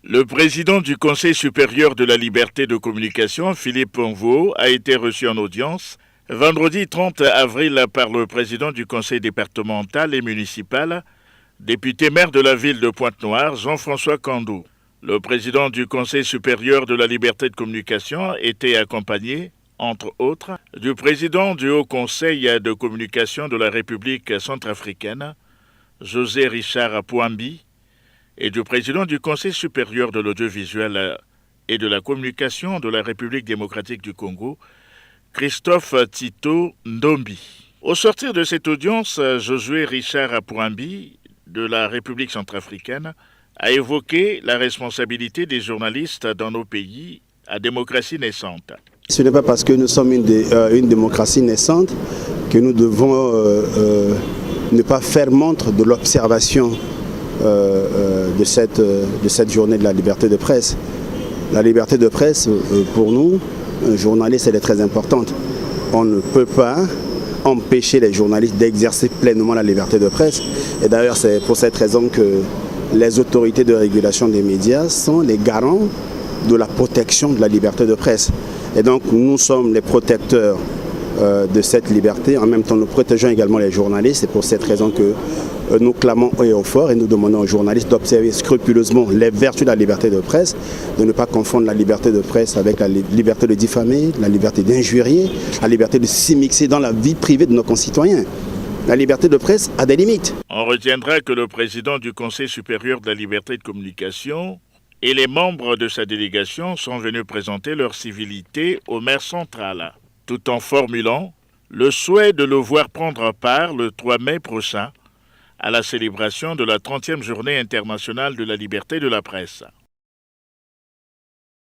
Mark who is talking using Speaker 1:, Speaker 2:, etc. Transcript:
Speaker 1: Le président du Conseil supérieur de la liberté de communication, Philippe Onvo, a été reçu en audience vendredi 30 avril par le président du Conseil départemental et municipal, député maire de la ville de Pointe-Noire, Jean-François Candou. Le président du Conseil supérieur de la liberté de communication était accompagné, entre autres, du président du Haut Conseil de communication de la République centrafricaine, José Richard Pouambi, et du président du Conseil supérieur de l'audiovisuel et de la communication de la République démocratique du Congo, Christophe Tito Ndombi. Au sortir de cette audience, Josué Richard Pouambi, de la République centrafricaine, a évoqué la responsabilité des journalistes dans nos pays à démocratie naissante.
Speaker 2: Ce n'est pas parce que nous sommes une démocratie naissante que nous devons ne pas faire montre de l'observation de cette journée de la liberté de presse. La liberté de presse, pour nous, journalistes, elle est très importante. On ne peut pas empêcher les journalistes d'exercer pleinement la liberté de presse. Et d'ailleurs, c'est pour cette raison que les autorités de régulation des médias sont les garants de la protection de la liberté de presse. Et donc, nous sommes les protecteurs de cette liberté. En même temps, nous protégeons également les journalistes. C'est pour cette raison que nous clamons haut et fort et nous demandons aux journalistes d'observer scrupuleusement les vertus de la liberté de presse, de ne pas confondre la liberté de presse avec la liberté de diffamer, la liberté d'injurier, la liberté de s'immiscer dans la vie privée de nos concitoyens. La liberté de presse a des limites.
Speaker 1: On retiendra que le président du Conseil supérieur de la liberté de communication et les membres de sa délégation sont venus présenter leur civilité au maire central, tout en formulant le souhait de le voir prendre part le 3 mai prochain à la célébration de la 30e journée internationale de la liberté de la presse.